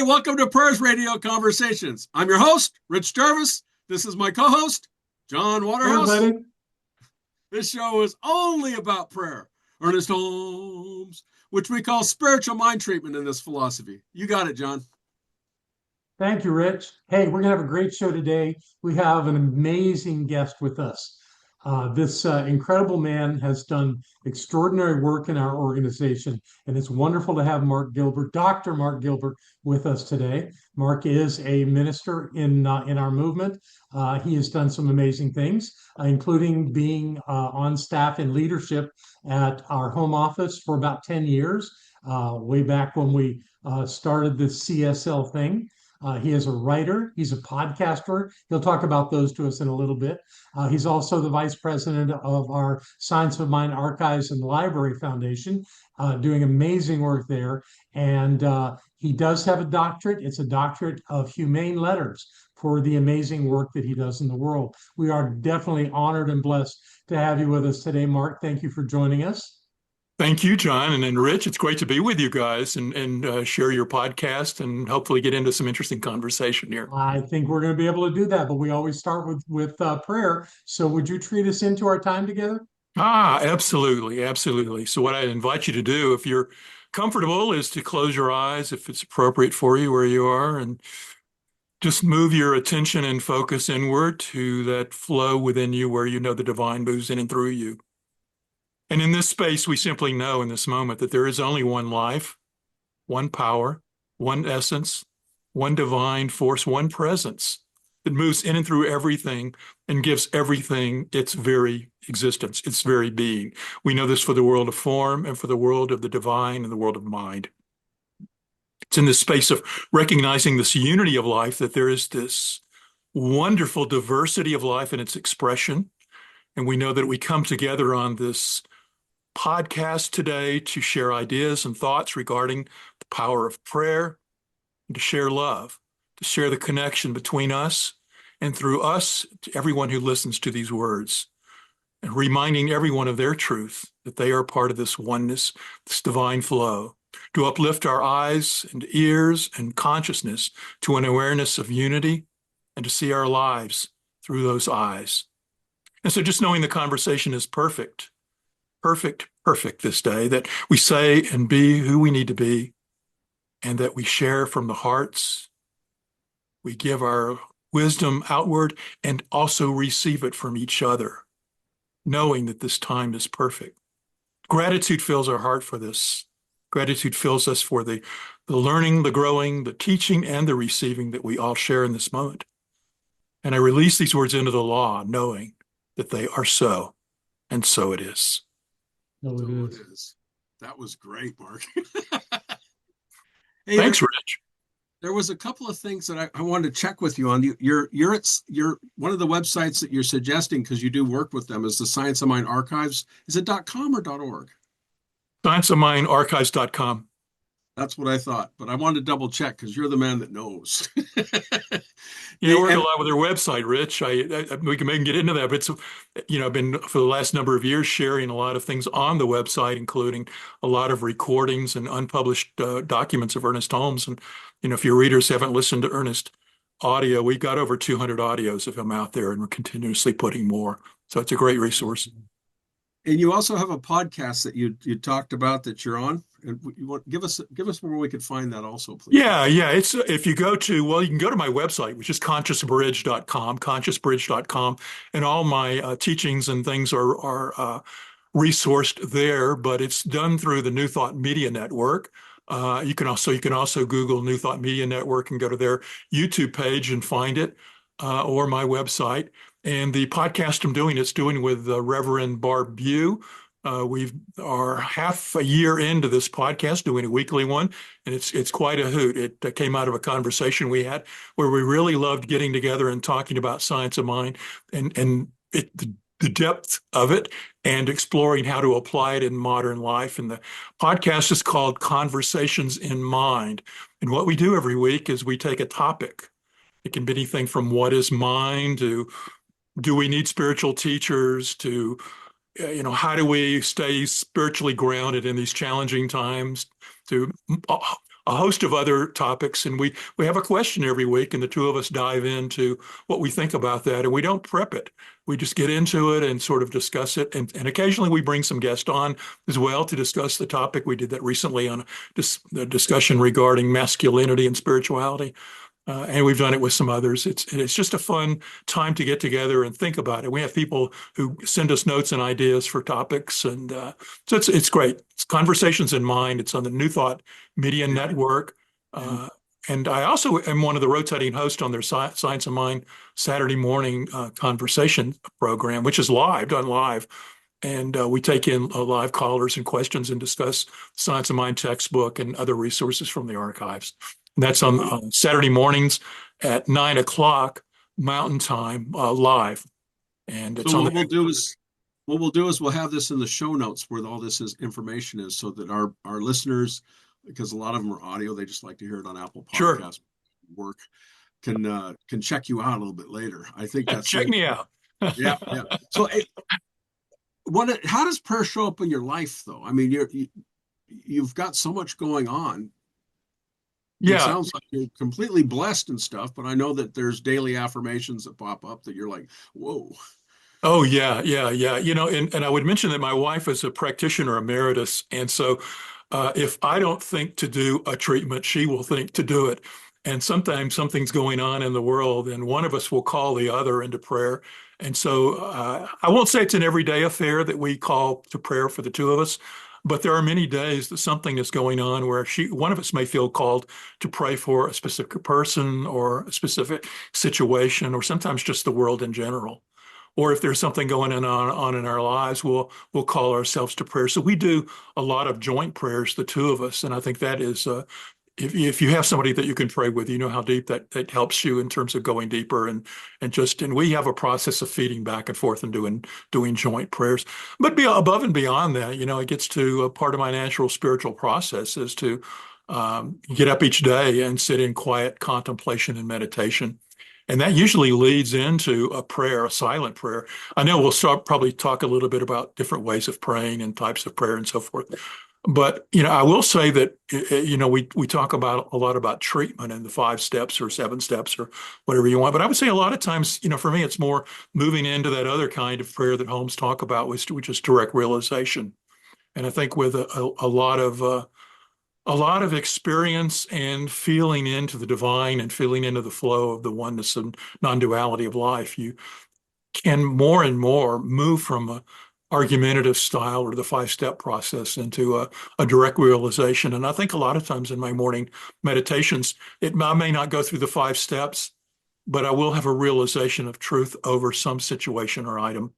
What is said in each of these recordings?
welcome to Prayers Radio Conversations. I'm your host, Rich Jarvis. This is my co-host, John Waterhouse. Hey, buddy. This show is only about prayer. Ernest Holmes, which we call spiritual mind treatment in this philosophy. You got it, John. Thank you, Rich. Hey, we're going to have a great show today. We have an amazing guest with us. This incredible man has done extraordinary work in our organization, and it's wonderful to have Mark Gilbert, Dr. Mark Gilbert, with us today. Mark is a minister in our movement. He has done some amazing things, including being on staff in leadership at our home office for about 10 years, way back when we started this CSL thing. He is a writer. He's a podcaster. He'll talk about those to us in a little bit. He's also the vice president of our Science of Mind Archives and Library Foundation, doing amazing work there. And he does have a doctorate. It's a doctorate of humane letters for the amazing work that he does in the world. We are definitely honored and blessed to have you with us today, Mark. Thank you for joining us. Thank you, John, and Rich. It's great to be with you guys and share your podcast and hopefully get into some interesting conversation here. I think we're going to be able to do that, but we always start with prayer. So would you treat us into our time together? Absolutely, absolutely. So what I invite you to do, if you're comfortable, is to close your eyes if it's appropriate for you where you are, and just move your attention and focus inward to that flow within you where you know the divine moves in and through you. And in this space, we simply know in this moment that there is only one life, one power, one essence, one divine force, one presence that moves in and through everything and gives everything its very existence, its very being. We know this for the world of form and for the world of the divine and the world of mind. It's in this space of recognizing this unity of life that there is this wonderful diversity of life in its expression. And we know that we come together on this podcast today to share ideas and thoughts regarding the power of prayer, and to share love, to share the connection between us and through us to everyone who listens to these words, and reminding everyone of their truth, that they are part of this oneness, this divine flow, to uplift our eyes and ears and consciousness to an awareness of unity and to see our lives through those eyes. And so just knowing the conversation is perfect this day, that we say and be who we need to be, and that we share from the hearts. We give our wisdom outward and also receive it from each other, knowing that this time is perfect. Gratitude fills our heart for this. Gratitude fills us for the learning, the growing, the teaching, and the receiving that we all share in this moment. And I release these words into the law, knowing that they are so, and so it is. No, So it is. That was great, Mark. Hey, thanks, Rich. There was a couple of things that I wanted to check with you on. You're one of the websites that you're suggesting, because you do work with them, is the Science of Mind Archives. Is it .com or .org? ScienceOfMindArchives.com. That's what I thought, but I wanted to double check because you're the man that knows. Yeah, I work a lot with their website, Rich. We can get into that, but it's, I've been for the last number of years sharing a lot of things on the website, including a lot of recordings and unpublished documents of Ernest Holmes. And, if your readers haven't listened to Ernest audio, we've got over 200 audios of him out there, and we're continuously putting more. So it's a great resource. And you also have a podcast that you talked about that you're on. And you want give us where we could find that also, please. Yeah. It's if you go to, you can go to my website, which is consciousbridge.com, and all my teachings and things are resourced there. But it's done through the New Thought Media Network. You can also Google New Thought Media Network and go to their YouTube page and find it, or my website. And the podcast I'm doing, it's doing with Reverend Barb Bew. We are half a year into this podcast, doing a weekly one, and it's quite a hoot. It came out of a conversation we had where we really loved getting together and talking about science of mind and the depth of it, and exploring how to apply it in modern life. And the podcast is called Conversations in Mind. And what we do every week is we take a topic. It can be anything from what is mind to do we need spiritual teachers to, how do we stay spiritually grounded in these challenging times, to a host of other topics. And we have a question every week, and the two of us dive into what we think about that. And we don't prep it. We just get into it and sort of discuss it. And occasionally we bring some guests on as well to discuss the topic. We did that recently on a discussion regarding masculinity and spirituality. And we've done it with some others. It's just a fun time to get together and think about it. We have people who send us notes and ideas for topics, and so it's great. It's Conversations in Mind. It's on the New Thought Media Network, and I also am one of the rotating hosts on their Science of Mind Saturday morning conversation program, which is done live. And we take in live callers and questions and discuss Science of Mind textbook and other resources from the archives. And that's on Saturday mornings at 9 o'clock Mountain Time live. And it's So on what we'll do is we'll have this in the show notes where all this information is, so that our listeners, because a lot of them are audio, they just like to hear it on Apple Podcasts. Work can check you out a little bit later. I think that's check me out. Yeah. So how does prayer show up in your life, though? I mean, you've got so much going on. Yeah. It sounds like you're completely blessed and stuff, but I know that there's daily affirmations that pop up that you're like, whoa. Oh, yeah. And I would mention that my wife is a practitioner emeritus. And so if I don't think to do a treatment, she will think to do it. And sometimes something's going on in the world, and one of us will call the other into prayer. And so I won't say it's an everyday affair that we call to prayer for the two of us, but there are many days that something is going on where one of us may feel called to pray for a specific person or a specific situation, or sometimes just the world in general. Or if there's something going on in our lives, we'll call ourselves to prayer. So we do a lot of joint prayers, the two of us, and I think that is if you have somebody that you can pray with, you know how deep that helps you in terms of going deeper, and we have a process of feeding back and forth and doing joint prayers. But above and beyond that, it gets to a part of my natural spiritual process is to get up each day and sit in quiet contemplation and meditation. And that usually leads into a prayer, a silent prayer. I know we'll probably talk a little bit about different ways of praying and types of prayer and so forth. But, I will say that, we talk about a lot about treatment and the 5 steps or 7 steps or whatever you want. But I would say a lot of times, for me, it's more moving into that other kind of prayer that Holmes talk about, which is direct realization. And I think with a lot of experience and feeling into the divine and feeling into the flow of the oneness and non-duality of life, you can more and more move from a argumentative style or the 5-step process into a direct realization. And I think a lot of times in my morning meditations, I may not go through the 5 steps, but I will have a realization of truth over some situation or item.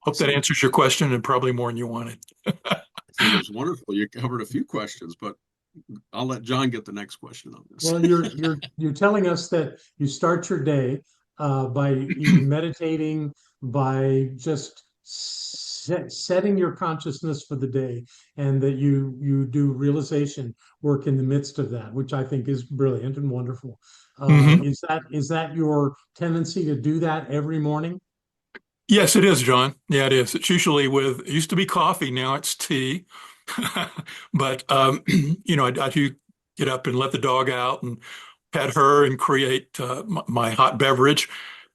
Hope that answers your question, and probably more than you wanted. I think it was wonderful. You covered a few questions, but I'll let John get the next question on this. Well, you're telling us that you start your day by meditating, by just setting your consciousness for the day, and that you do realization work in the midst of that, which I think is brilliant and wonderful. Is that your tendency to do that every morning? Yes, it is, John. Yeah, it is. It's usually it used to be coffee, now it's tea. But, I do get up and let the dog out and pet her and create my hot beverage.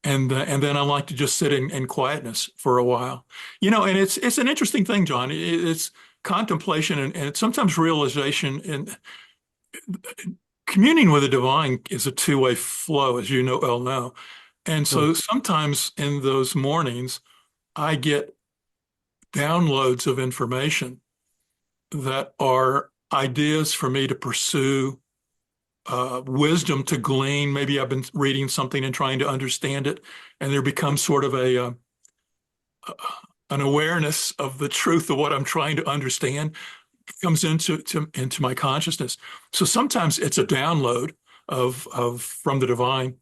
And then I like to just sit in quietness for a while. And it's an interesting thing, John. It's contemplation and it's sometimes realization. And communing with the divine is a two-way flow, as you well know. And so sometimes in those mornings, I get downloads of information that are ideas for me to pursue, wisdom to glean. Maybe I've been reading something and trying to understand it, and there becomes sort of an awareness of the truth of what I'm trying to understand comes into my consciousness. So sometimes it's a download of from the divine.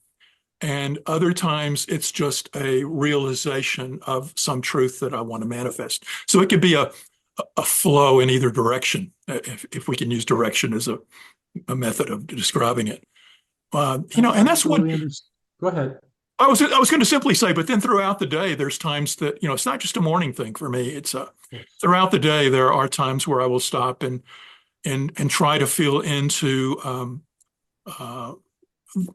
And other times it's just a realization of some truth that I want to manifest. So it could be a flow in either direction, if we can use direction as a method of describing it. And that's what. Go ahead. I was going to simply say, but then throughout the day, there's times that, it's not just a morning thing for me. It's throughout the day, there are times where I will stop and and try to feel into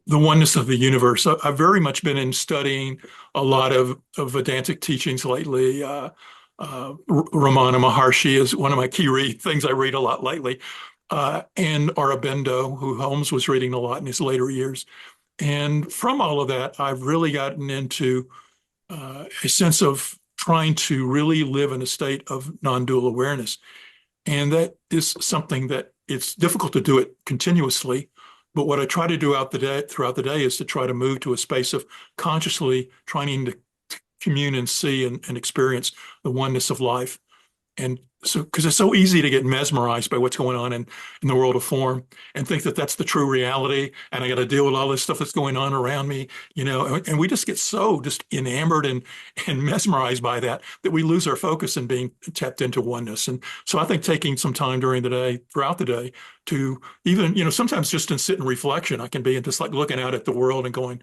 the oneness of the universe. I've very much been in studying a lot of Vedantic teachings lately. Ramana Maharshi is one of my key things I read a lot lately, and Aurobindo, who Holmes was reading a lot in his later years. And from all of that, I've really gotten into a sense of trying to really live in a state of non-dual awareness. And that is something that it's difficult to do it continuously. But what I try to do throughout the day is to try to move to a space of consciously trying to commune and see and experience the oneness of life. And so, because it's so easy to get mesmerized by what's going on in the world of form and think that that's the true reality. And I got to deal with all this stuff that's going on around me, and we just get so just enamored and mesmerized by that we lose our focus in being tapped into oneness. And so I think taking some time during the day, throughout the day, to even, sometimes just in sit and reflection, I can be just like looking out at the world and going,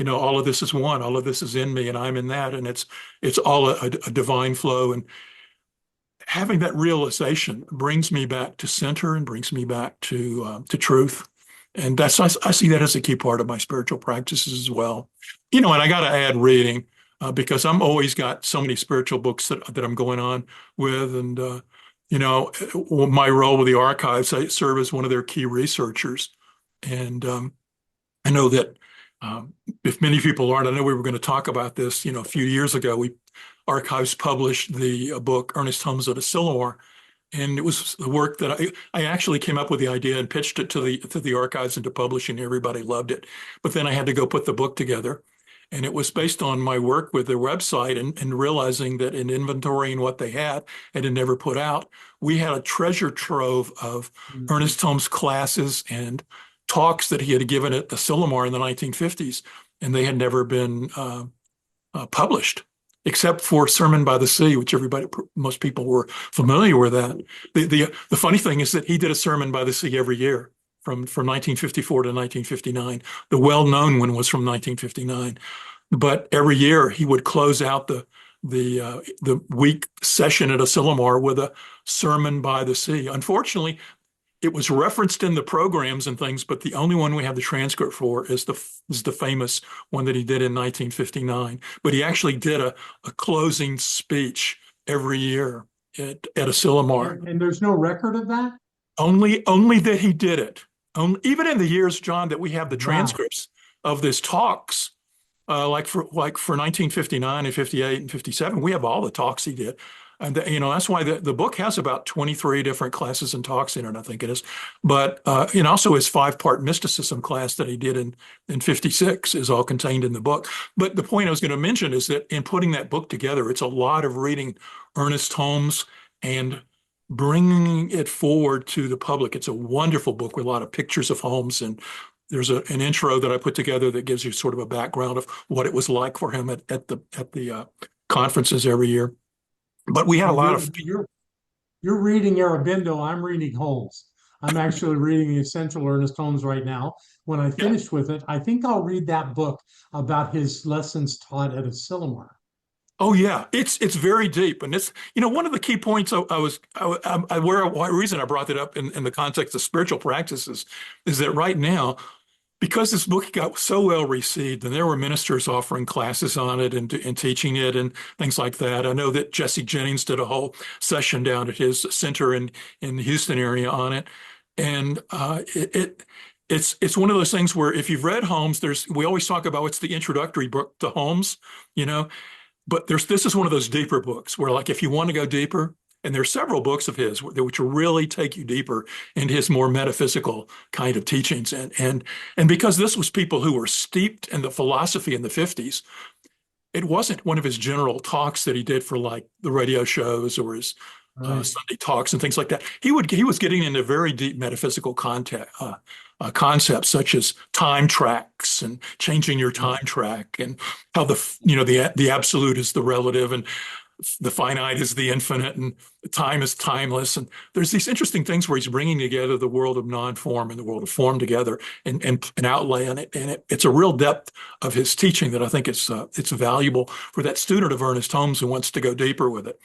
all of this is one, all of this is in me, and I'm in that. And it's all a divine flow. And having that realization brings me back to center and brings me back to truth. And I see that as a key part of my spiritual practices as well. And I got to add reading because I'm always got so many spiritual books that I'm going on with. And, my role with the archives, I serve as one of their key researchers. And I know that if many people aren't, I know we were going to talk about this, a few years ago, Archives published the book Ernest Holmes at Asilomar, and it was the work that I actually came up with the idea and pitched it to the archives and to publishing. Everybody loved it, but then I had to go put the book together, and it was based on my work with their website and realizing that in inventorying what they had and had never put out, we had a treasure trove of Ernest Holmes classes and talks that he had given at Asilomar in the 1950s, and they had never been published, except for Sermon by the Sea, which most people were familiar with that. The funny thing is that he did a Sermon by the Sea every year from 1954 to 1959. The well-known one was from 1959, but every year he would close out the week session at Asilomar with a Sermon by the Sea. Unfortunately, it was referenced in the programs and things, but the only one we have the transcript for is the famous one that he did in 1959. But he actually did a closing speech every year at Asilomar. And there's no record of that? Only that he did it. Even in the years, John, that we have the transcripts of his talks, like for 1959 and 58 and 57, we have all the talks he did. And that's why the book has about 23 different classes and talks in it, I think it is. But also his 5-part mysticism class that he did in 56 is all contained in the book. But the point I was going to mention is that in putting that book together, it's a lot of reading Ernest Holmes and bringing it forward to the public. It's a wonderful book with a lot of pictures of Holmes, and there's an intro that I put together that gives you sort of a background of what it was like for him at the conferences every year. But we had a lot of. You're reading Aurobindo. I'm reading Holmes. I'm actually reading the Essential Ernest Holmes right now. When I finish with it, I think I'll read that book about his lessons taught at Asilomar. Oh yeah, it's very deep, and it's one of the key points why reason I brought that up in the context of spiritual practices is that right now, because this book got so well received, and there were ministers offering classes on it and teaching it and things like that. I know that Jennings did a whole session down at his center in the Houston area on it, and it's one of those things where if you've read Holmes, we always talk about what's the introductory book to Holmes, but this is one of those deeper books where, like, if you want to go deeper. And there's several books of his which really take you deeper into his more metaphysical kind of teachings. And because this was people who were steeped in the philosophy in the 50s, it wasn't one of his general talks that he did for like the radio shows or his Sunday talks and things like that. He was getting into very deep metaphysical concepts such as time tracks and changing your time track and how the absolute is the relative and the finite is the infinite and time is timeless. And there's these interesting things where he's bringing together the world of non-form and the world of form together and outlaying it. And it's a real depth of his teaching that I think it's valuable for that student of Ernest Holmes who wants to go deeper with it.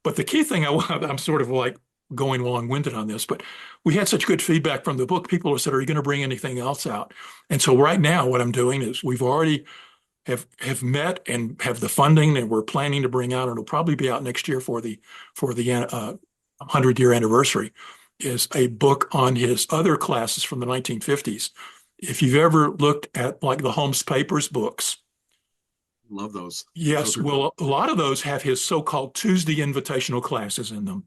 But the key thing I'm sort of like going long-winded on this, but we had such good feedback from the book. People have said, "Are you going to bring anything else out?" And so right now, what I'm doing is we've already have met and have the funding, and we're planning to bring out, and it'll probably be out next year for the 100-year anniversary, is a book on his other classes from the 1950s. If you've ever looked at like the Holmes Papers books, love those. yes, well, a lot of those have his so-called Tuesday invitational classes in them,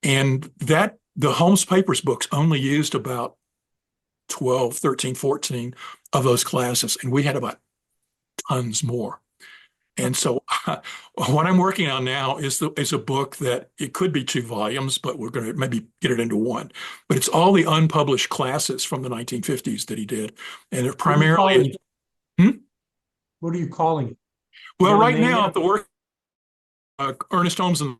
and that the Holmes Papers books only used about 12, 13, 14 of those classes, and we had about tons more. And so what I'm working on now is a book that it could be 2 volumes, but we're going to maybe get it into 1. But it's all the unpublished classes from the 1950s that he did. And they're primarily... What are you calling it? Well, right now, the work Ernest Holmes and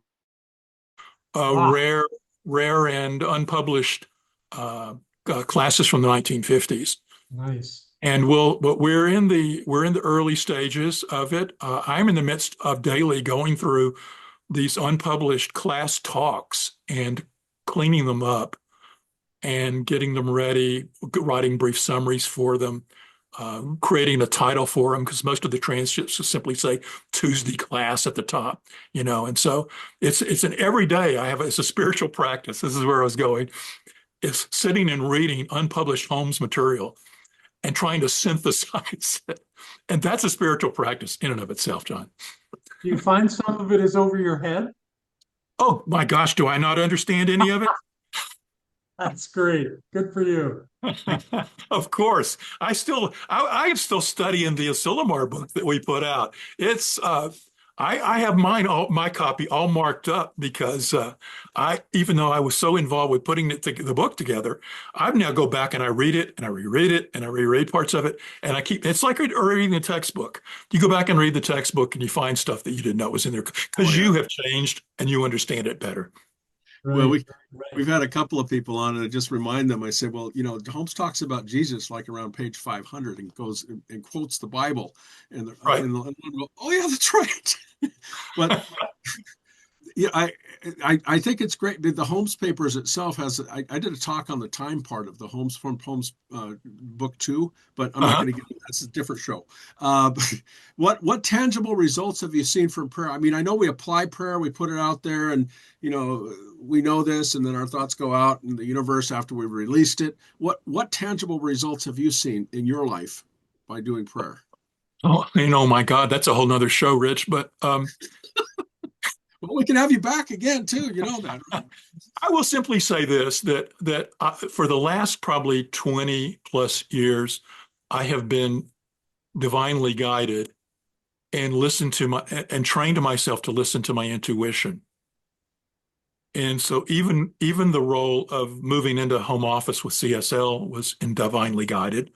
rare and unpublished classes from the 1950s. Nice. And but we're in the early stages of it. I'm in the midst of daily going through these unpublished class talks and cleaning them up and getting them ready, writing brief summaries for them, creating a title for them, because most of the transcripts just simply say Tuesday class at the top, And so it's an everyday. It's a spiritual practice. This is where I was going. It's sitting and reading unpublished Holmes material and trying to synthesize it. And that's a spiritual practice in and of itself, John. Do you find some of it is over your head? Oh my gosh, do I not understand any of it? That's great. Good for you. Of course. I am still studying the Asilomar book that we put out. It's I have my copy all marked up because even though I was so involved with putting the book together, I now go back and I read it and I reread it and I reread parts of it, and it's like reading a textbook. You go back and read the textbook and you find stuff that you didn't know was in there because you have changed and you understand it better. Right. Well, we've had a couple of people on, and I just remind them. I say, well, Holmes talks about Jesus like around page 500 and goes and quotes the Bible, and they'll go, oh yeah, that's right. But yeah, I think it's great. The Holmes Papers itself I did a talk on the time part of the Holmes book too, but I'm not going to get into that. That's a different show. What tangible results have you seen from prayer? I mean, I know we apply prayer, we put it out there, and we know this, and then our thoughts go out in the universe after we've released it. What tangible results have you seen in your life by doing prayer? Oh, my God, that's a whole nother show, Rich. But well, we can have you back again too. You know that. Right? I will simply say this: that for the last probably 20 plus years, I have been divinely guided and trained myself to listen to my intuition. And so even the role of moving into home office with CSL was divinely guided.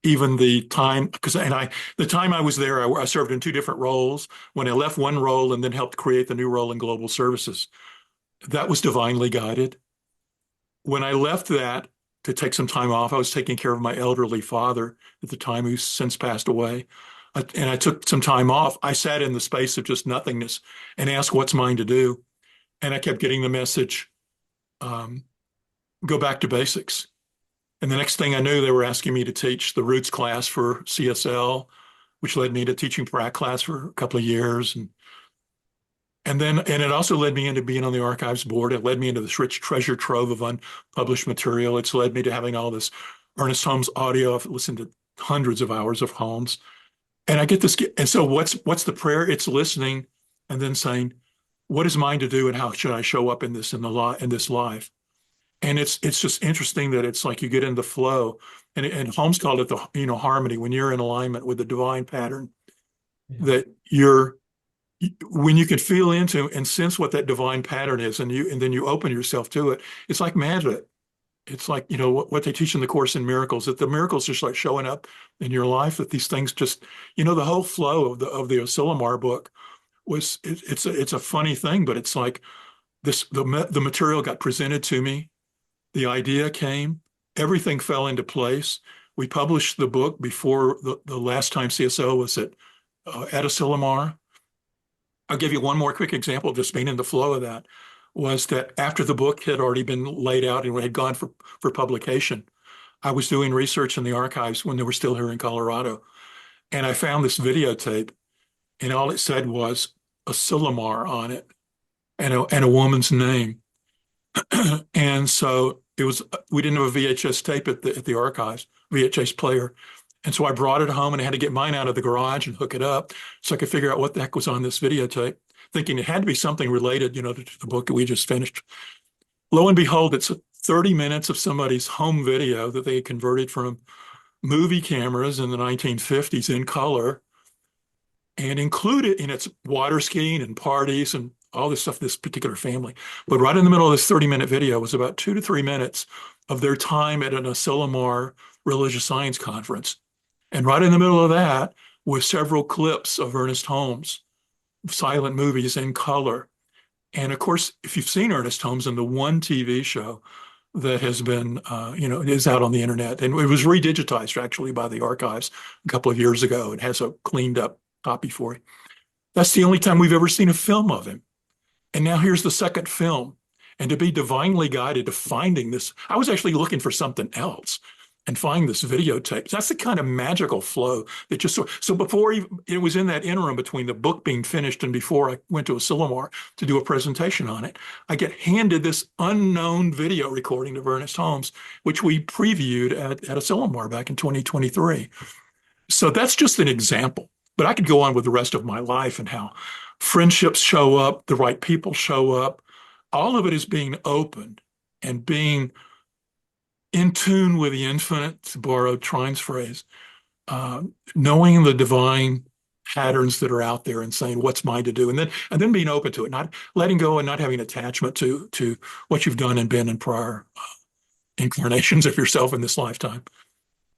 Even the time, the time I was there, I served in 2 different roles. When I left one role and then helped create the new role in global services, that was divinely guided. When I left that to take some time off, I was taking care of my elderly father at the time, who's since passed away. And I took some time off. I sat in the space of just nothingness and asked what's mine to do. And I kept getting the message, go back to basics. And the next thing I knew, they were asking me to teach the roots class for CSL, which led me to teaching prac class for a couple of years. And it also led me into being on the archives board. It led me into this rich treasure trove of unpublished material. It's led me to having all this Ernest Holmes audio. I've listened to hundreds of hours of Holmes. And I get this. And so what's the prayer? It's listening and then saying, what is mine to do and how should I show up in this life? And it's just interesting that it's like you get into flow, and Holmes called it the harmony, when you're in alignment with the divine pattern, that when you can feel into and sense what that divine pattern is, and then you open yourself to it. It's like magic. It's like what they teach in the Course in Miracles, that the miracles just like showing up in your life. That these things just the whole flow of the Asilomar book was it's a funny thing, but it's like the material got presented to me. The idea came, everything fell into place. We published the book before the last time CSO was at Asilomar. I'll give you one more quick example, just being in the flow of that. was that after the book had already been laid out and had gone for publication, I was doing research in the archives when they were still here in Colorado. And I found this videotape, and all it said was Asilomar on it and a woman's name. And so it was, we didn't have a VHS tape at the archives, VHS player. And so I brought it home and I had to get mine out of the garage and hook it up so I could figure out what the heck was on this videotape, thinking it had to be something related, to the book that we just finished. Lo and behold, it's 30 minutes of somebody's home video that they had converted from movie cameras in the 1950s in color and included in its water skiing and parties and all this stuff, this particular family. But right in the middle of this 30-minute video was about 2 to 3 minutes of their time at an Asilomar religious science conference. And right in the middle of that was several clips of Ernest Holmes, silent movies in color. And of course, if you've seen Ernest Holmes in the one TV show that has been, is out on the internet, and it was redigitized actually by the archives a couple of years ago. It has a cleaned up copy for you. That's the only time we've ever seen a film of him. And now here's the second film. And to be divinely guided to finding this, I was actually looking for something else and find this videotape. That's the kind of magical flow that just so before it was in that interim between the book being finished and before I went to Asilomar to do a presentation on it, I get handed this unknown video recording of Ernest Holmes, which we previewed at Asilomar back in 2023. So that's just an example, but I could go on with the rest of my life and how friendships show up, the right people show up. All of it is being opened and being in tune with the infinite, to borrow Trine's phrase, knowing the divine patterns that are out there and saying what's mine to do, and then being open to it, not letting go and not having attachment to what you've done and been in prior incarnations of yourself in this lifetime.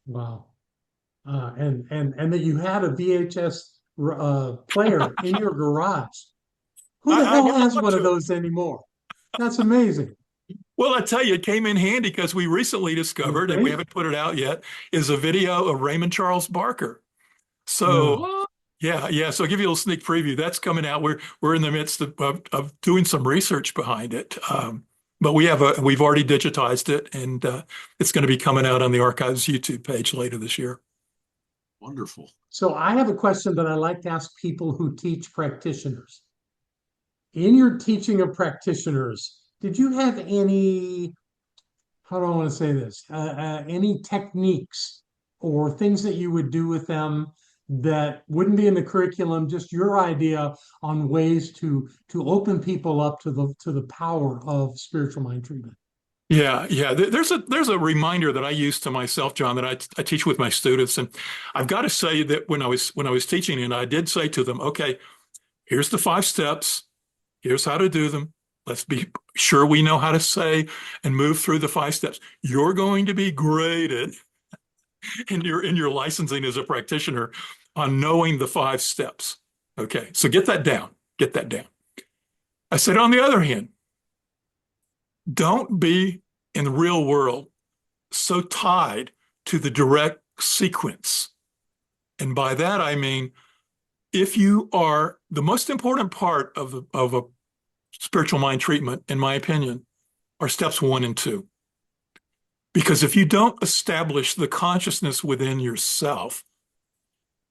Wow. And that you had a VHS player in your garage. Who the hell has one of those anymore? That's amazing. Well, I tell you, it came in handy because we recently discovered, and we haven't put it out yet, is a video of Raymond Charles Barker. So, yeah. So I'll give you a little sneak preview. That's coming out. We're in the midst of doing some research behind it. But we've already digitized it, and it's going to be coming out on the Archives YouTube page later this year. Wonderful. So I have a question that I like to ask people who teach practitioners. In your teaching of practitioners, did you have any, how do I want to say this, any techniques or things that you would do with them that wouldn't be in the curriculum, just your idea on ways to open people up to the power of spiritual mind treatment? Yeah. There's a reminder that I use to myself, John, that I teach with my students, and I've got to say that when I was teaching, and I did say to them, okay, here's the 5 steps, here's how to do them. Let's be sure we know how to say and move through the 5 steps. You're going to be graded in your licensing as a practitioner on knowing the 5 steps. Okay, so get that down. Get that down. I said, on the other hand, don't be in the real world so tied to the direct sequence. And by that, I mean, if you are the most important part of a spiritual mind treatment, in my opinion, are steps 1 and 2. Because if you don't establish the consciousness within yourself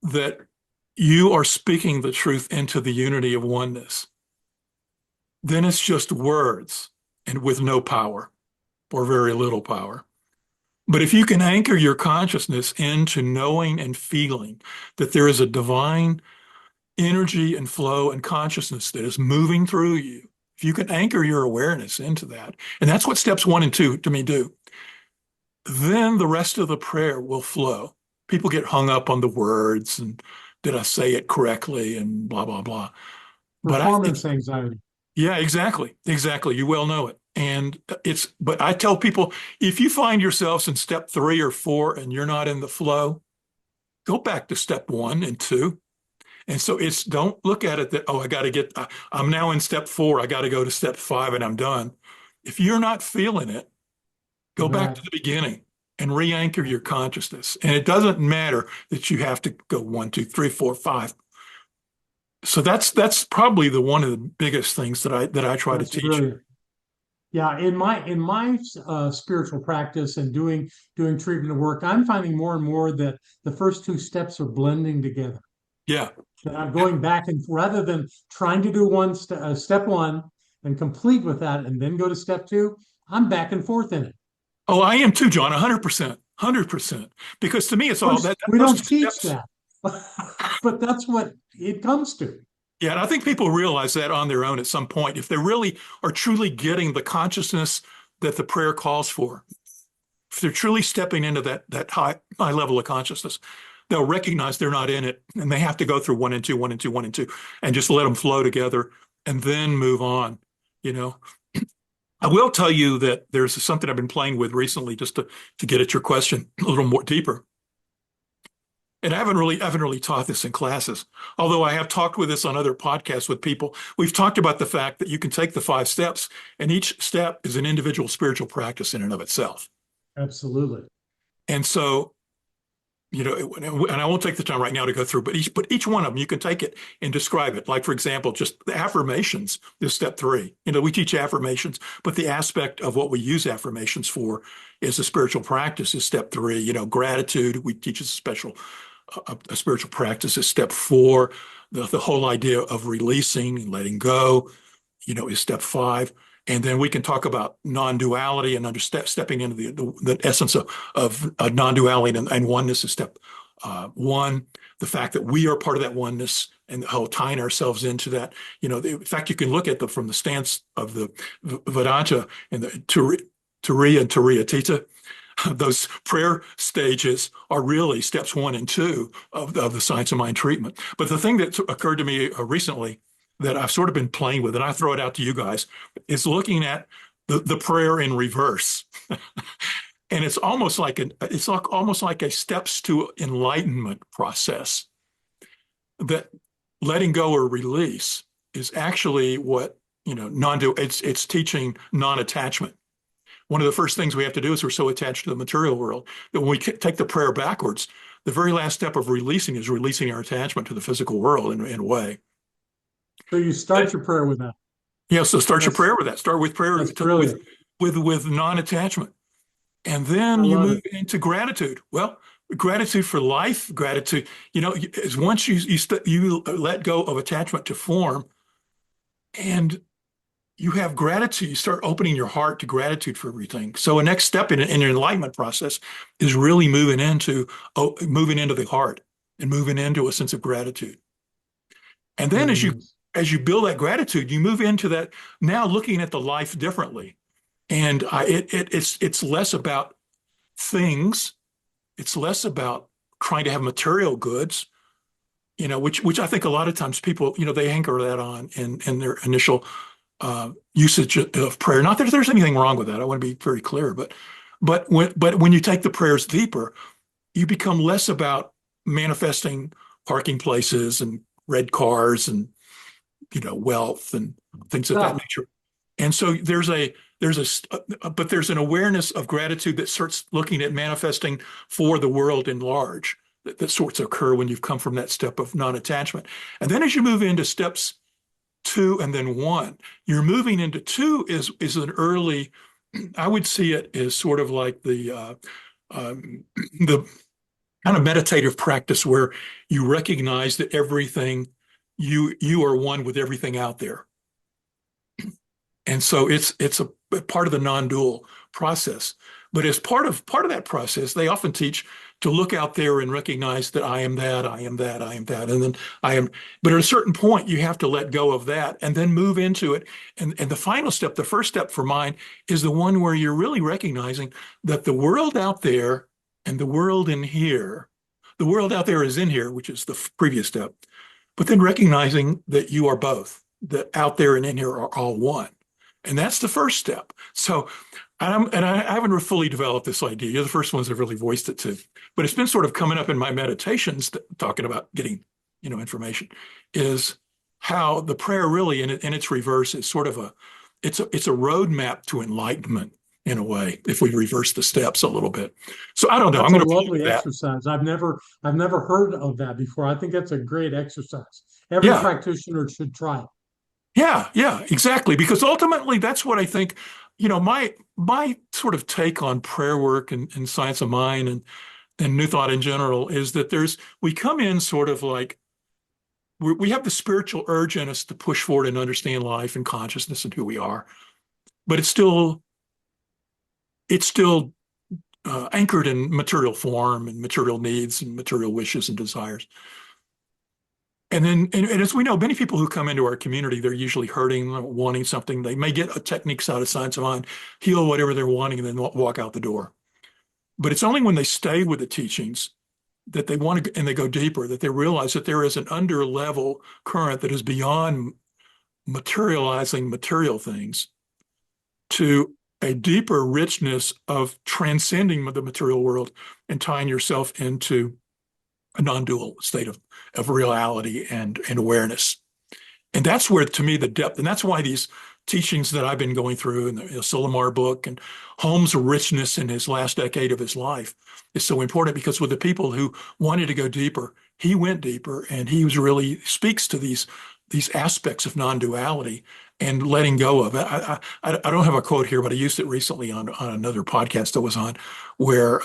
that you are speaking the truth into the unity of oneness, then it's just words and with no power or very little power. But if you can anchor your consciousness into knowing and feeling that there is a divine energy and flow and consciousness that is moving through you, if you can anchor your awareness into that, and that's what steps 1 and 2 to me do, then the rest of the prayer will flow. People get hung up on the words and did I say it correctly and blah, blah, blah. Performance anxiety. Yeah, exactly. You well know it. And but I tell people, if you find yourselves in step 3 or 4 and you're not in the flow, go back to step 1 and 2. And so don't look at it that, I'm now in step 4, I got to go to step 5 and I'm done. If you're not feeling it, go back to the beginning and re-anchor your consciousness. And it doesn't matter that you have to go 1, 2, 3, 4, 5. So that's probably one of the biggest things that I try to teach. Yeah, in my spiritual practice and doing treatment work, I'm finding more and more that the first two steps are blending together. Yeah. That I'm going back and rather than trying to do step one and complete with that and then go to step two, I'm back and forth in it. Oh, I am too, John, 100%, 100%. Because to me, it's all that We those don't two teach steps. that, but that's what it comes to. Yeah, and I think people realize that on their own at some point, if they really are truly getting the consciousness that the prayer calls for, if they're truly stepping into that high level of consciousness, they'll recognize they're not in it, and they have to go through one and two, one and two, one and two, and just let them flow together, and then move on. You know, I will tell you that there's something I've been playing with recently, just to get at your question a little more deeper. And I haven't really taught this in classes, although I have talked with this on other podcasts with people. We've talked about the fact that you can take the 5 steps, and each step is an individual spiritual practice in and of itself. Absolutely. And so, and I won't take the time right now to go through, but each one of them, you can take it and describe it. Like, for example, just the affirmations is step 3. We teach affirmations, but the aspect of what we use affirmations for is a spiritual practice is step 3. Gratitude, we teach a spiritual practice is step 4. The whole idea of releasing and letting go, is step 5. And then we can talk about non-duality and stepping into the essence of non-duality and oneness is step 1. The fact that we are part of that oneness and how tying ourselves into that. In fact, you can look at from the stance of the Vedanta and the Turiya and Turiyatita. Those prayer stages are really steps 1 and 2 of the science of mind treatment. But the thing that occurred to me recently that I've sort of been playing with, and I throw it out to you guys, is looking at the prayer in reverse. And it's almost like a steps to enlightenment process. That letting go or release is actually what, it's teaching non-attachment. One of the first things we have to do is we're so attached to the material world that when we take the prayer backwards, the very last step of releasing is releasing our attachment to the physical world in a way. So you start your prayer with that. Yeah, so start your prayer with that. Start with prayer with non-attachment. And then you move into gratitude. Well, gratitude for life, gratitude, is once you let go of attachment to form and you have gratitude, you start opening your heart to gratitude for everything. So a next step in your enlightenment process is really moving into the heart and moving into a sense of gratitude. And then as you build that gratitude, you move into that now looking at the life differently. And it's less about things. It's less about trying to have material goods, which I think a lot of times people, they anchor that on in their initial usage of prayer. Not that there's anything wrong with that. I want to be very clear, but when you take the prayers deeper, you become less about manifesting parking places and red cars and wealth and things of that nature. And so there's an awareness of gratitude that starts looking at manifesting for the world in large that sorts of occur when you've come from that step of non-attachment. And then as you move into steps 2 and then 1, you're moving into 2 is an early, I would see it as sort of like the kind of meditative practice where you recognize that everything you are one with everything out there. And so it's a part of the non-dual process. But as part of that process, they often teach to look out there and recognize that I am that, I am that, I am that, and then I am. But at a certain point, you have to let go of that and then move into it. And the final step, the first step for mine, is the one where you're really recognizing that the world out there and the world in here, the world out there is in here, which is the previous step. But then recognizing that you are both, that out there and in here are all one. And that's the first step. So, I haven't fully developed this idea. You're the first ones that have really voiced it too. But it's been sort of coming up in my meditations, talking about getting, information, is how the prayer really in its reverse is sort of it's a roadmap to enlightenment in a way, if we reverse the steps a little bit. So I don't know. That's I'm a going to lovely exercise. I've never heard of that before. I think that's a great exercise. Every practitioner should try it. Yeah, exactly. Because ultimately, that's what I think my sort of take on prayer work and science of mind and New Thought in general is that we come in sort of like we have the spiritual urge in us to push forward and understand life and consciousness and who we are, but it's still anchored in material form and material needs and material wishes and desires. And as we know, many people who come into our community, they're usually hurting, wanting something. They may get techniques out of science of mind, heal whatever they're wanting, and then walk out the door. But it's only when they stay with the teachings that they want to, and they go deeper, that they realize that there is an underlevel current that is beyond materializing material things to a deeper richness of transcending the material world and tying yourself into a non-dual state of reality and awareness. And that's where, to me, the depth, and that's why these teachings that I've been going through in the Asilomar book and Holmes' richness in his last decade of his life is so important, because with the people who wanted to go deeper, he went deeper, and he was really speaks to these aspects of non-duality and letting go of it. I don't have a quote here, but I used it recently on another podcast I was on, where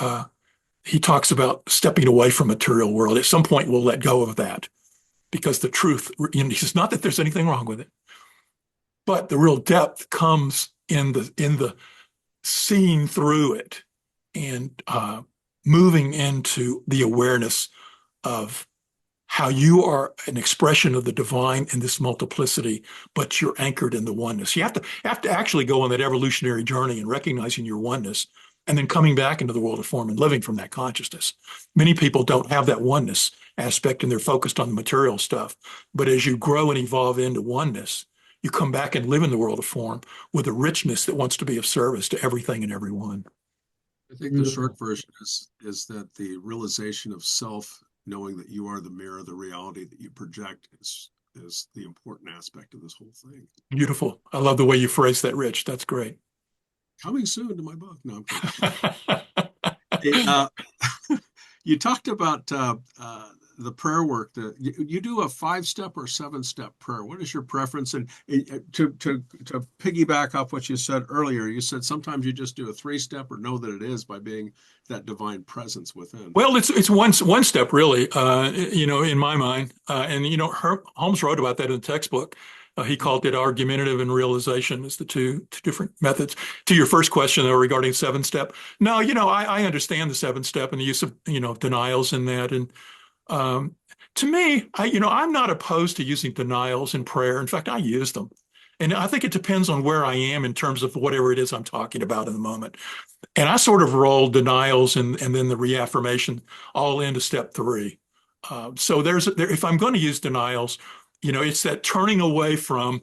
he talks about stepping away from material world. At some point, we'll let go of that, because the truth, he says, not that there's anything wrong with it, but the real depth comes in the seeing through it and moving into the awareness of how you are an expression of the divine in this multiplicity, but you're anchored in the oneness. You have to actually go on that evolutionary journey and recognizing your oneness, and then coming back into the world of form and living from that consciousness. Many people don't have that oneness aspect, and they're focused on the material stuff. But as you grow and evolve into oneness, you come back and live in the world of form with a richness that wants to be of service to everything and everyone. I think the short version is that the realization of self, knowing that you are the mirror, the reality that you project, is the important aspect of this whole thing. Beautiful. I love the way you phrase that, Rich. That's great. Coming soon to my book. No, I'm kidding. You talked about the prayer work. You do a 5-step or 7-step prayer. What is your preference? And to piggyback off what you said earlier, you said sometimes you just do a 3-step or know that it is by being that divine presence within. Well, it's one step really, in my mind. And Holmes wrote about that in the textbook. He called it argumentative and realization as the two different methods. To your first question, though, regarding 7-step, no, I understand the 7-step and the use of denials in that. And to me, I'm not opposed to using denials in prayer. In fact, I use them, and I think it depends on where I am in terms of whatever it is I'm talking about in the moment. And I sort of roll denials and then the reaffirmation all into step 3. So if I'm going to use denials, it's that turning away from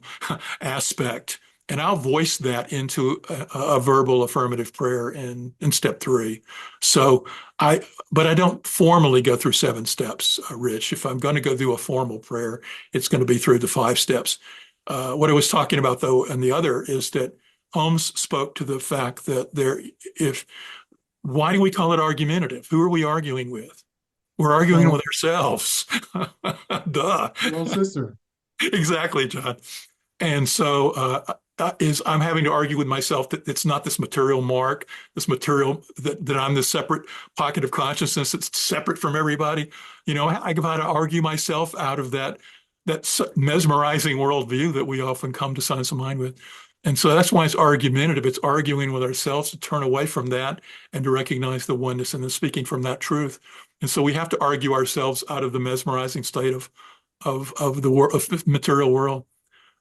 aspect, and I'll voice that into a verbal affirmative prayer in step 3. So but I don't formally go through 7 steps, Rich. If I'm going to go through a formal prayer, it's going to be through the 5 steps. What I was talking about, though, and the other is that Holmes spoke to the fact that why do we call it argumentative? Who are we arguing with? We're arguing with ourselves. Duh. Well, sister. Exactly, John. And so I'm having to argue with myself that it's not this material mark, this material that I'm this separate pocket of consciousness that's separate from everybody. I've got to argue myself out of that mesmerizing worldview that we often come to science of mind with. And so that's why it's argumentative. It's arguing with ourselves to turn away from that and to recognize the oneness and then speaking from that truth. And so we have to argue ourselves out of the mesmerizing state of the material world.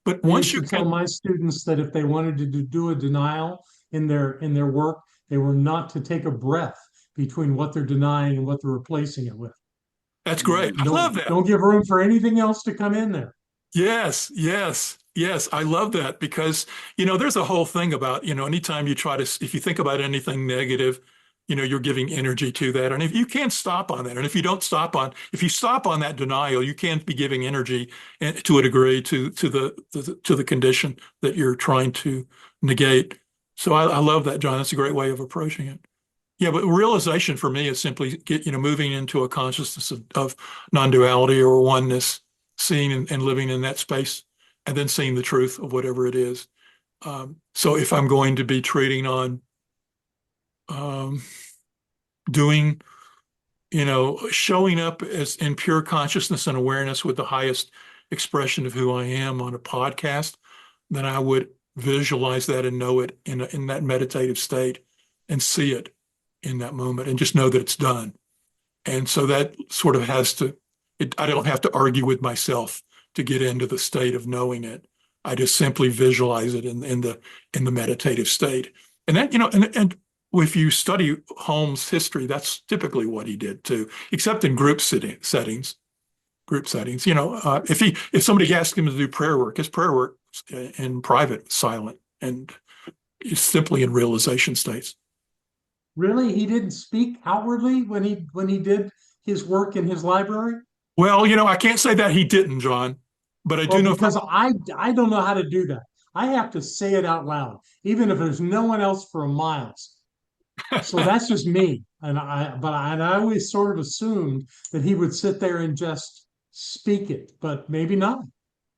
But once you tell my students that if they wanted to do a denial in their work, they were not to take a breath between what they're denying and what they're replacing it with. That's great. I love that. Don't give room for anything else to come in there. Yes. I love that, because, there's a whole thing about, anytime you if you think about anything negative, you're giving energy to that. And if you can't stop on that, and if you stop on that denial, you can't be giving energy to a degree to the condition that you're trying to negate. So I love that, John. That's a great way of approaching it. Yeah, but realization for me is simply moving into a consciousness of non-duality or oneness, seeing and living in that space, and then seeing the truth of whatever it is. So if I'm going to be treating on um, doing, showing up as in pure consciousness and awareness with the highest expression of who I am on a podcast, then I would visualize that and know it in that meditative state and see it in that moment and just know that it's done. And so that sort of I don't have to argue with myself to get into the state of knowing it. I just simply visualize it in the meditative state. And that, and if you study Holmes' history, that's typically what he did too, except in settings. If somebody asked him to do prayer work, his prayer work in private, silent, and is simply in realization states. Really? He didn't speak outwardly when he did his work in his library? Well, I can't say that he didn't, John, but I do Well, know because I don't know how to do that. I have to say it out loud, even if there's no one else for miles. So that's just me. I always sort of assumed that he would sit there and just speak it, but maybe not.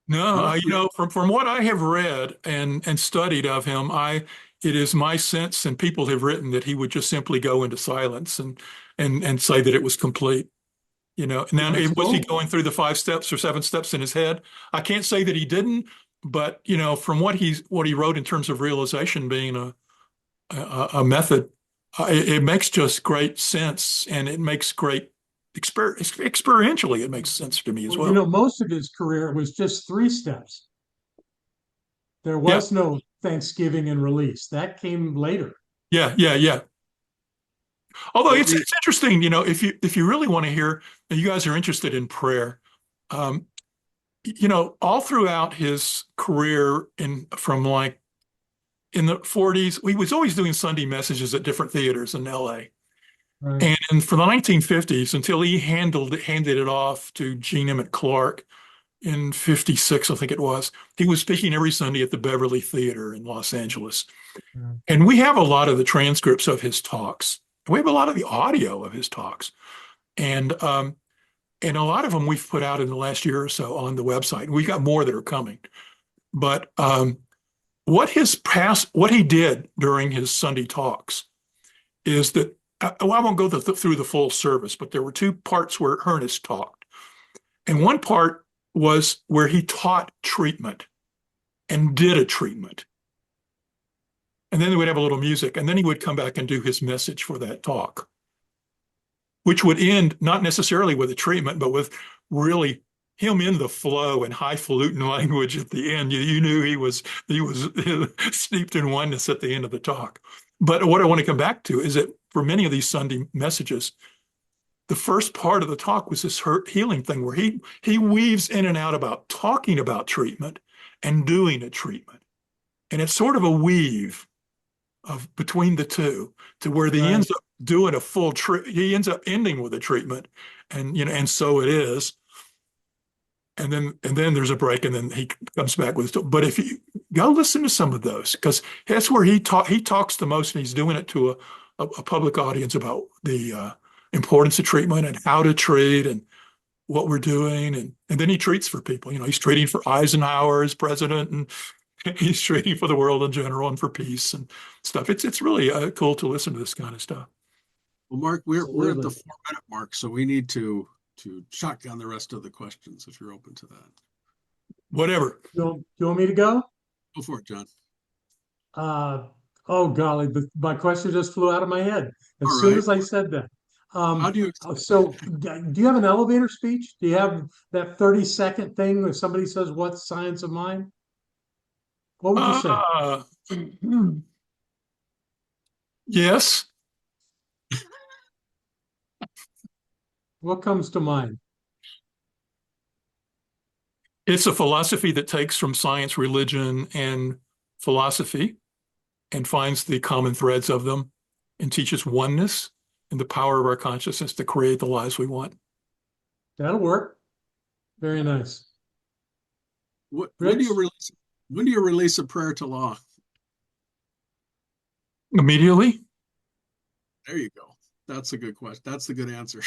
No, Well, from what I have read and studied of him, it is my sense, and people have written that he would just simply go into silence and say that it was complete. Now That's was he cool. going through the 5 steps or 7 steps in his head? I can't say that he didn't, but from what he wrote in terms of realization being a method, it makes just great sense, and it makes great experientially. It makes sense to me as Well, well. most of his career was just 3 steps. There Yeah, was no Thanksgiving and release. That came later. yeah, yeah, yeah. Although well, it's interesting, if you really want to hear, and you guys are interested in prayer, um, all throughout his career from like in the 40s, he was always doing Sunday messages at different theaters in LA. Right. And for the 1950s, until he handed it off to Gene Emmett Clark in 56, I think it was, he was speaking every Sunday at the Beverly Theater in Los Angeles. Yeah. And we have a lot of the transcripts of his talks. We have a lot of the audio of his talks. And a lot of them we've put out in the last year or so on the website. We've got more that are coming. But what he did during his Sunday talks is that, I won't go through the full service, but there were 2 parts where Ernest talked. And one part was where he taught treatment and did a treatment. And then they would have a little music, and then he would come back and do his message for that talk, which would end not necessarily with a treatment, but with really him in the flow and highfalutin language at the end. You knew he was steeped in oneness at the end of the talk. But what I want to come back to is that for many of these Sunday messages, the first part of the talk was this healing thing where he weaves in and out about talking about treatment and doing a treatment. And it's sort of a weave of between the two to where he ends up doing a full he ends up ending with a treatment, and so it is. And then there's a break, and then he comes back with. But if you go listen to some of those, because that's where he talks the most, and he's doing it to a public audience about the importance of treatment and how to treat and what we're doing, and then he treats for people. He's treating for Eisenhower as president, and he's treating for the world in general and for peace and stuff. It's really cool to listen to this kind of stuff. well, Mark, we're at the Absolutely. 4-minute mark, so we need to shotgun the rest of the questions if you're open to that. Whatever. You want me to go? Go for it, John. Oh golly, my question just flew out of my head as All soon right. as I said that. How do you? Do you have an elevator speech? Do you have that 30-second thing where somebody says, "What's science of mind?" What would you say? Uh, yes. What comes to mind? It's a philosophy that takes from science, religion, and philosophy and finds the common threads of them and teaches oneness and the power of our consciousness to create the lives we want. That'll work. Very nice. When do Rich? you release? When do you release a prayer to law? Immediately. There you go. That's a good question. That's the good answer.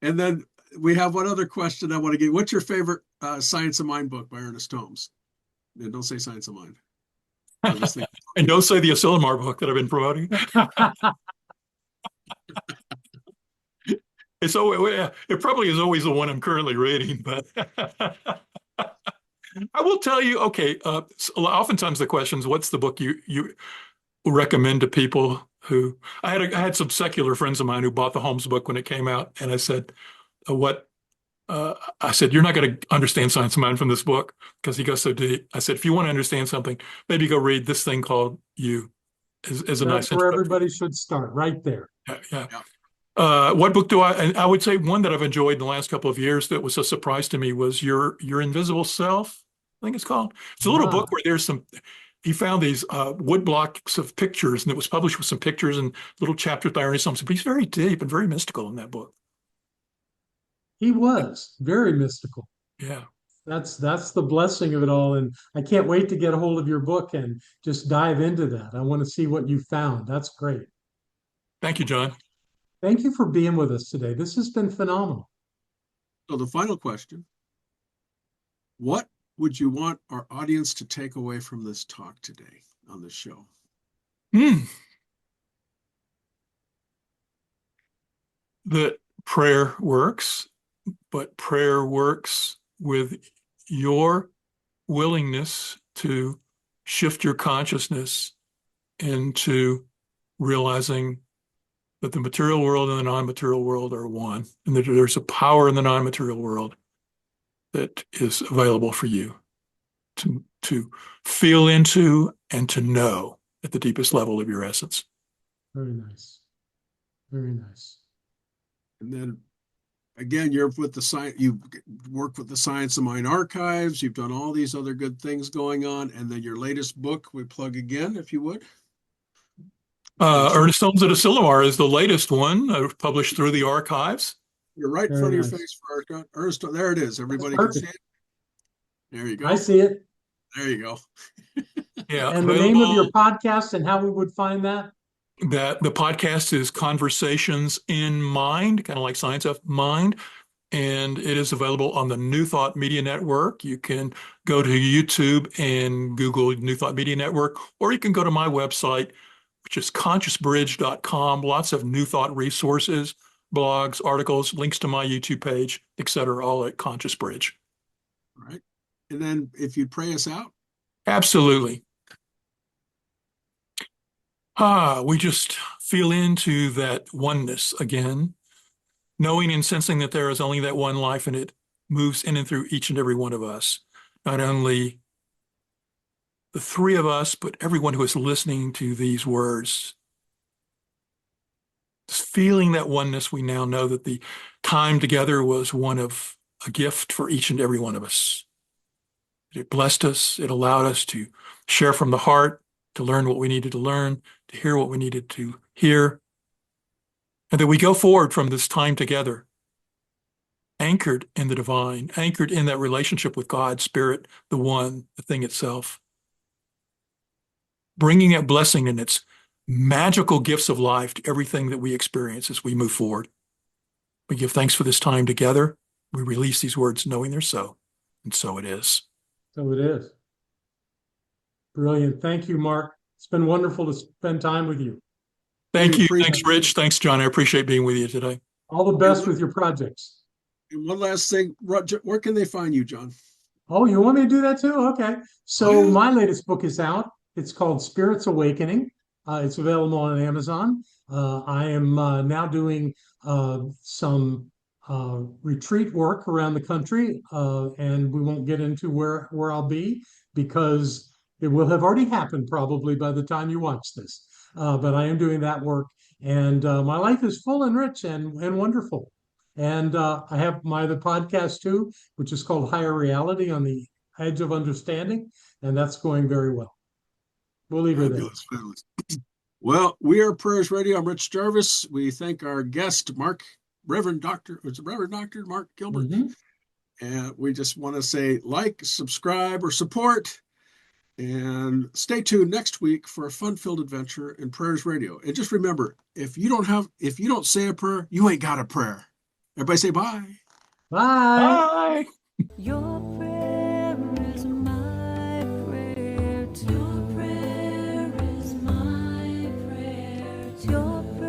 And then we have one other question I want to get. What's your favorite Science of Mind book by Ernest Holmes? And don't say Science of Mind. And don't say the Asilomar book that I've been promoting. It probably is always the one I'm currently reading, but I will tell you, okay, oftentimes the question is, what's the book you recommend to people who, I had some secular friends of mine who bought the Holmes book when it came out, and I said, I said, you're not going to understand Science of Mind from this book because he goes so deep. I said, if you want to understand something, maybe go read this thing called You as a nice That's where everybody should start, right there. Yeah. What book do I would say one that I've enjoyed in the last couple of years that was a surprise to me was Your Invisible Self, I think it's called. It's a little book where he found these wood blocks of pictures, and it was published with some pictures and little chapters by Ernest Holmes. But he's very deep and very mystical in that book. He was very mystical. Yeah. That's the blessing of it all. And I can't wait to get a hold of your book and just dive into that. I want to see what you found. That's great. Thank you, John. Thank you for being with us today. This has been phenomenal. So the final question, what would you want our audience to take away from this talk today on this show? That prayer works, but prayer works with your willingness to shift your consciousness into realizing that the material world and the non-material world are one, and that there's a power in the non-material world that is available for you to feel into and to know at the deepest level of your essence. Very nice. Very nice. And then again, you're with the science, you work with the Science of Mind archives, you've done all these other good things going on, and then your latest book, we plug again, if you would. Ernest Holmes at Asilomar is the latest one, published through the archives. You're right in front of your face for Ernest. There it is. Everybody can see it. There you go. I see it. There you go. Yeah. And the name of your podcast and how we would find that? That the podcast is Conversations in Mind, kind of like Science of Mind, and it is available on the New Thought Media Network. You can go to YouTube and Google New Thought Media Network, or you can go to my website, which is consciousbridge.com. Lots of New Thought resources, blogs, articles, links to my YouTube page, etc., all at Conscious Bridge. All right. And then if you'd pray us out. Absolutely. We just feel into that oneness again, knowing and sensing that there is only that one life, and it moves in and through each and every one of us. Not only the three of us, but everyone who is listening to these words. Just feeling that oneness, we now know that the time together was one of a gift for each and every one of us. It blessed us. It allowed us to share from the heart, to learn what we needed to learn, to hear what we needed to hear, and that we go forward from this time together, anchored in the divine, anchored in that relationship with God, Spirit, the One, the thing itself, bringing that blessing and its magical gifts of life to everything that we experience as we move forward. We give thanks for this time together. We release these words knowing they're so, and so it is. So it is. Brilliant. Thank you, Mark. It's been wonderful to spend time with you. Thank you. Thanks, Rich. Thanks, John. I appreciate being with you today. All the best with your projects. And one last thing, where can they find you, John? Oh, you want me to do that too? Okay. So my latest book is out. It's called Spirits Awakening. It's available on Amazon. I am now doing some retreat work around the country, and we won't get into where I'll be because it will have already happened probably by the time you watch this. But I am doing that work, and my life is full and rich and wonderful. And I have my other podcast too, which is called Higher Reality on the Edge of Understanding, and that's going very well. We'll leave it there. Fabulous. Well, we are Prayers Radio. I'm Rich Jarvis. We thank our guest, Reverend Dr. Mark Gilbert. Mm-hmm. And we just want to say like, subscribe, or support. And stay tuned next week for a fun-filled adventure in Prayers Radio. And just remember, if you don't say a prayer, you ain't got a prayer. Everybody say bye. Bye. Bye. Your prayer is my prayer. your